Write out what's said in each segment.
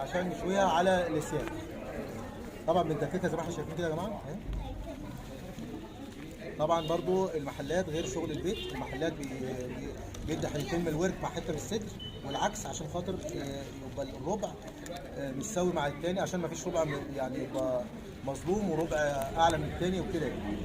عشان نشويها على السياخ. طبعا بندككها زي ما احنا شايفين كده يا جماعه اهي. طبعا برضو المحلات غير شغل البيت، المحلات بيدي حتتين من الورك مع حته من الصدر والعكس، عشان خاطر يبقى الربع متساوي مع الثاني، عشان ما فيش ربع يعني يبقى مظلوم وربع اعلى من الثاني وكده يعني.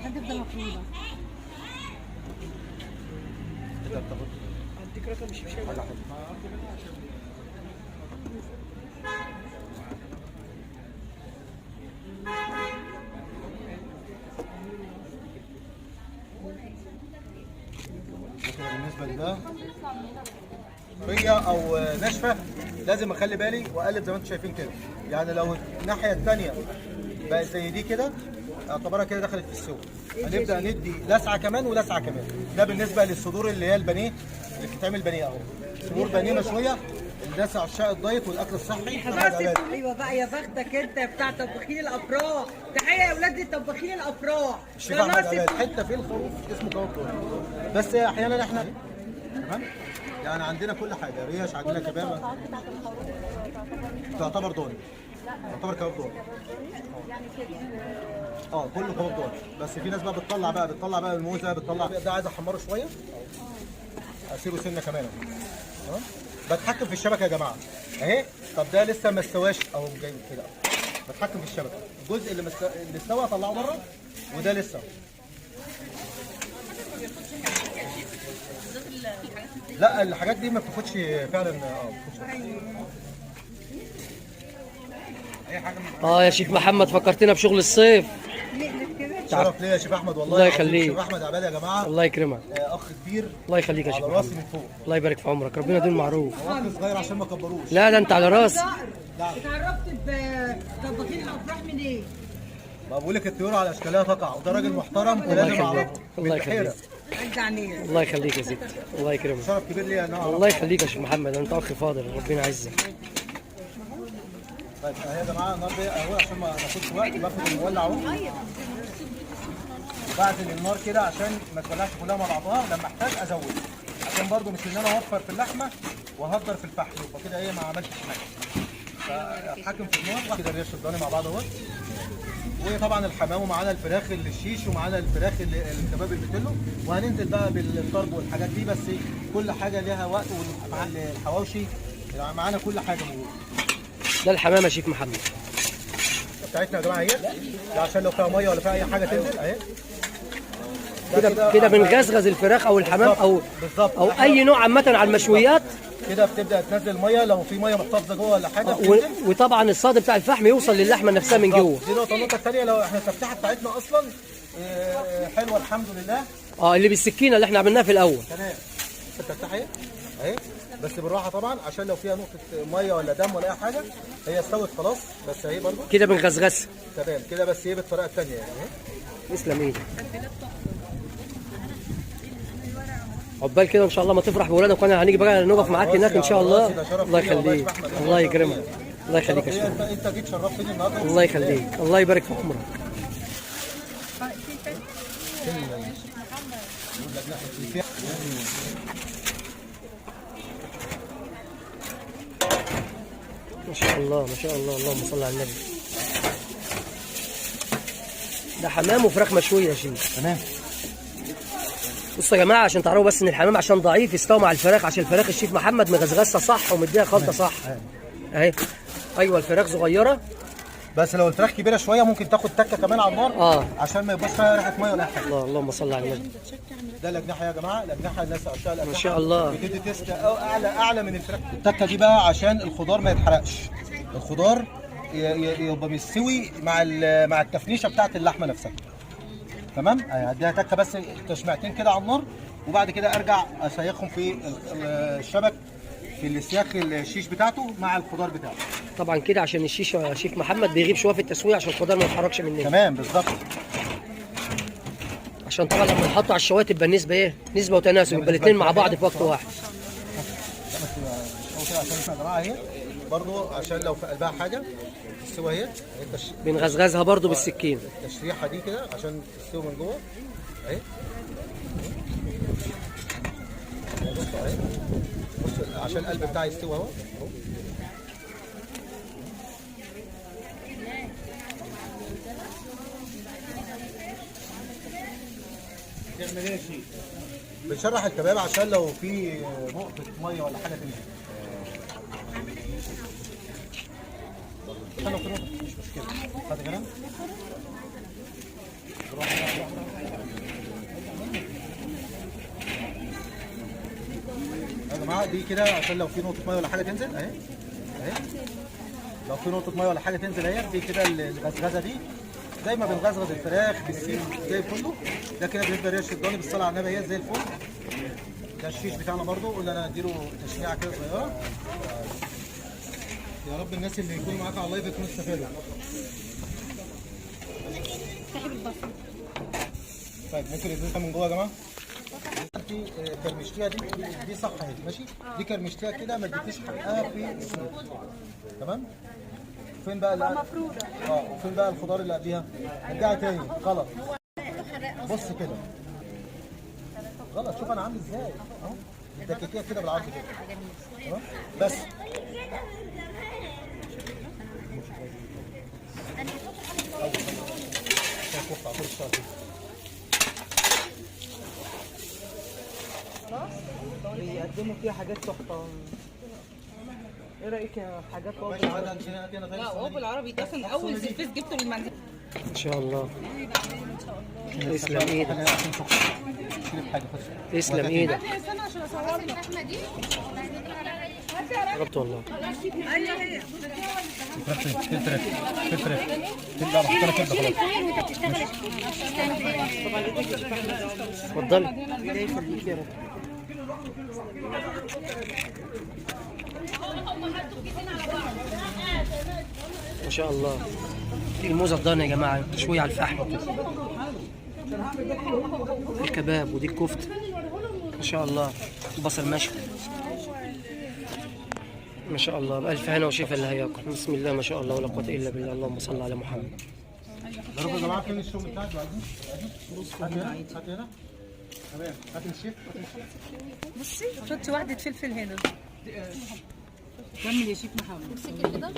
هتفضل مفروضة. اديك رقم الشبشب. بالنسبه لده طريه او ناشفه لازم اخلي بالي واقلب زي ما انتم شايفين كده. يعني لو الناحيه الثانيه بقت زي دي كده اعتبرها كده دخلت في السوا. هنبدا ندي لسعه كمان ولسعه كمان. ده بالنسبه للصدور اللي هي البانيه اللي بتتعمل بانيه اهو. صدور بانيه مشويه الناس عشاق الدايت والاكل الصحي. ايوه بقى يا بختك انت بتاع طباخين الافراح. تحيه يا اولاد طباخين الافراح. الشيف احمد عباد حته في الخروف اسمه كباب ضاني. بس احيانا احنا تمام يعني عندنا كل حاجه، ريش، عندنا كبابه تعتبر ضاني، تعتبر كباب ضاني. كله كباب ضاني. بس في ناس بقى بتطلع بقى الموزه، بتطلع ده عايز احمره شويه اسيبه سنه كمان تمام. بتحكم في الشبكه يا جماعه اهي. طب ده لسه ما استواش اهو جاي كده، بتحكم في الشبكه. الجزء اللي استوى اطلعه بره وده لسه. لا الحاجات دي ما بتاخدش فعلا اي حاجه يا شيخ محمد فكرتنا بشغل الصيف. شرف ليا يا شيف احمد والله. الله يخليك. شيف احمد عباد يا جماعه الله يكرمك. اخ كبير. الله يخليك يا شيخ على راسي محمد. من فوق. الله يبارك في عمرك، ربنا يديم معروف. اخ صغير عشان ما كبروش. لا ده انت على راسي. اتعرفت بطباخين الافراح منين؟ ما بقول لك الطيور على اشكالها تقع، وده راجل محترم ولازم اعرفه. الله يخليك. رجعني. الله يخليك يا ستي، الله يكرمك. شرف كبير ليا انا اعرف. الله يخليك يا شيخ محمد، انت اخ فاضل ربنا يعزك. طيب اهي يا جماعه النار دي اهو عشان ما ناخدش وقت، باخد المولع اهو وبعزل النار كده عشان ما تولعش كلها مع بعضها. لما احتاج ازود عشان برده مش ان انا اوفر في اللحمه وهدر في الفحم، يبقى كده ايه ما عملتش حاجه. فاتحكم في النار كده الريش الضاني مع بعض اهو. وطبعا الحمام ومعانا الفراخ الشيش ومعانا الفراخ الكباب البتلو، وهننزل بقى بالطرب والحاجات دي. بس كل حاجه ليها وقت، ومع الحواوشي معانا كل حاجه موجوده. ده الحمام يا شيخ محمد بتاعتنا يا جماعه اهي، ده عشان لو فيها ميه ولا فيها اي حاجه تنزل اهي. كده بنغزغز الفراخ او الحمام بالظبط او اي نوع عامه على المشويات. كده بتبدا تنزل ميه لو في ميه محتفظه جوه ولا حاجه وطبعا الصاد بتاع الفحم يوصل للحمه نفسها من جوه. دي نقطه. النقطه الثانيه لو احنا التفتيحه بتاعتنا اصلا حلوه الحمد لله. اللي بالسكينه اللي احنا عملناها في الاول. تمام. التفتيحه اهي بس بالراحه طبعا عشان لو فيها نقطه ميه ولا دم ولا اي حاجه. هي استوت خلاص بس اهي برضو كده بنغزغزها. تمام كده بس ايه بالطريقه الثانيه يعني اهي. تسلم ايدك. عقبال كده ان شاء الله ما تفرح بولادك، وانا هنيجي بقى نقف معاك هناك ان شاء الله. الله يخليك، الله يكرمك، الله يخليك يا شيخ. انت جيت شرفتني النهارده. الله يخليك، الله يبارك في عمرك. ما شاء الله ما شاء الله، اللهم صل على النبي. ده حمام وفراخ مشويه يا شيخ. تمام. بصوا يا جماعه عشان تعرفوا بس ان الحمام عشان ضعيف يستوى مع الفراخ، عشان الفراخ الشيف محمد مغزغزها صح ومديها خلطه صح اهي. ايوه الفراخ صغيره، بس لو الفراخ كبيره شويه ممكن تاخد تكه كمان على النار عشان ما يبقاش فيها ريحه ميه ولا حاجه. اللهم صل على النبي. ده الاجنحه يا جماعه، الاجنحه الناس عشان الاجنحه ما شاء الله بتدي تيست اعلى من الفراخ. التكه دي بقى عشان الخضار ما يتحرقش، الخضار يبقى مستوي مع التفنيشه بتاعت اللحمه نفسها. تمام. هديها تكه بس تشمعتين كده على النار، وبعد كده ارجع اسيخهم في الشبك في السياخ الشيش بتاعته مع الخضار بتاعه. طبعا كده عشان الشيش يا شيخ محمد بيغيب شويه في التسويه عشان الخضار ما يتحركش مننا. تمام بالظبط. عشان طبعا لما نحطه على الشوايه تبقى النسبه ايه؟ نسبه وتناسب، يبقى الاثنين مع بعض في وقت واحد. لا بس مش قوي كده عشان يا جماعه اهي برضو، عشان لو في قلبها حاجه تستوي اهي. بنغزغزها برضو بالسكين. التشريحه دي كده عشان تستوي من جوه اهي. بصوا اهي، بصوا عشان القلب بتاعي يستوي اهو. بنشرح الكباب عشان لو في نقطة مية ولا حاجة تنزل. عشان لو في نقطة مش مشكلة. خد كده. يا جماعة دي كده عشان لو في نقطة مية ولا حاجة تنزل اهي. اهي. لو في نقطة مية ولا حاجة تنزل اهي، دي كده الغزغزة دي. زي ما بنغزغز الفراخ بالسيخ زي الفل، ده كده بالنسبه للريش الضاني بالصلاه على النبي هي زي الفل. ده الشيش بتاعنا برضو، قلنا انا اديله تشميعه كده صغيره. يا رب الناس اللي يكونوا معاك على اللايف يكونوا استفادوا. طيب ممكن يدوها من جوه يا جماعه؟ دي كرمشتيها دي صح اهي ماشي؟ دي كرمشتيها كده ما اديتيش حقها في السمك. تمام؟ فين بقى مفروضه؟ وفين بقى الخضار اللي قبليها؟ ارجعي تاني غلط. بص كده غلط، شوف انا عامل ازاي اهو. الدكاكيه كده بالعرض كده تمام بس. خلاص بيقدموا فيها حاجات تحفه. ايه رايك يا حاجات لا هو بالعربي ده كان اول سيرفيس جبته من منزل ان شاء الله. تسلم ايدك. تسلم ايدك. جربت والله. اتفضلي. ما شاء الله. دي الموزة الضاني يا جماعة شوية على الفحم كده. الكباب ودي الكفتة ما شاء الله. البصل مشوي ما شاء الله. بألف هنا وشفا اللي هياكل. بسم الله ما شاء الله ولا قوة إلا بالله. اللهم صل على محمد. ضربوا يا جماعة فين الشغل بتاعك بعدين؟ هات هنا هات هنا. تمام هات الشيف. بصي حطي واحده فلفل هنا. كمل يا شيخ محمد. امسكي كده.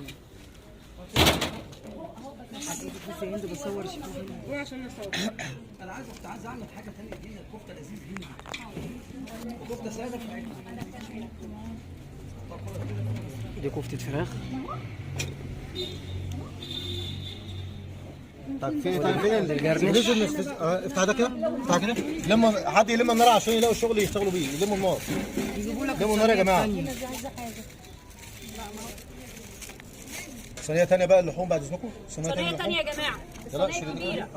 بس هند بصور شيخ محمد. وعشان نصور. انا عايز اعمل حاجه ثانيه جديده. الكفته لذيذ جدا. الكفته ساده في دي كفته فراخ. طيب فين الجرنش؟ افتح ده كده افتح كده. لما حد يلم النار عشان يلاقوا الشغل يشتغلوا بيه. يلموا النار. يلموا النار يا جماعه. صينيه ثانيه بقى اللحوم بعد اذنكم. صينيه ثانيه يا جماعه. صينيه كبيره.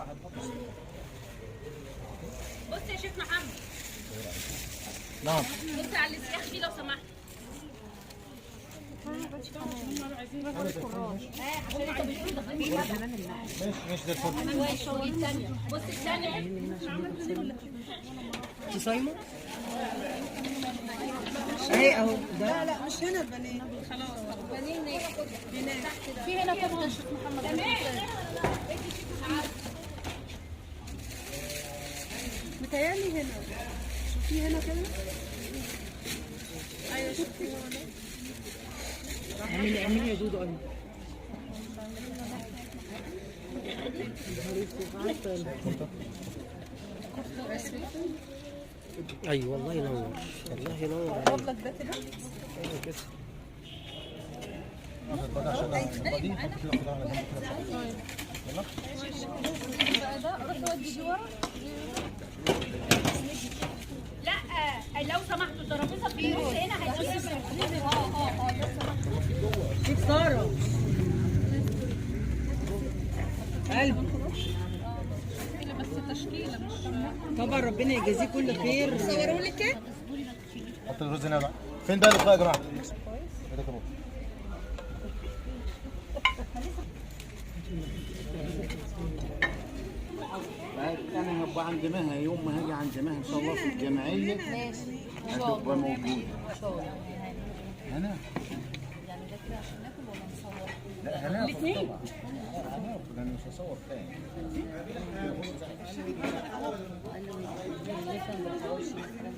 بص يا شيخ محمد. نعم. بص على السياخ دي لو سمحت. ماشي زي الفل. بص الثانيه. انت صايمه؟ اهي اهو. لا مش هنا البنات. خلاص هناك في هنا كفته الشيخ محمد. متهيألي هنا. شوفي هنا كده. ايوه شوفي. اعملي يا دودو. ايوه والله ينور. الله ينور. اقرب لك ده كده. كده. لا لو سمحتوا الترابيزه في نص هنا هيجي. شيخ ساره. قلبي. بس تشكيله مش طبعا ربنا يجازيه كل خير. صوروا لك ايه؟ حط الرز هنا بقى. فين بقى الاطباق يا جماعه؟ ده كمان. انا هبقى عند مها يوم ما هاجي عند مها ان شاء الله في الجمعيه. ماشي ان شاء هتبقى الله. موجوده ان شاء الله. هنا. يعني ده كده عشان ناكل ولا نصور؟ لا هناخد طبعا. هناخد انا مش هصور تاني. قال له اللي يفهم بالحواوشي مثلا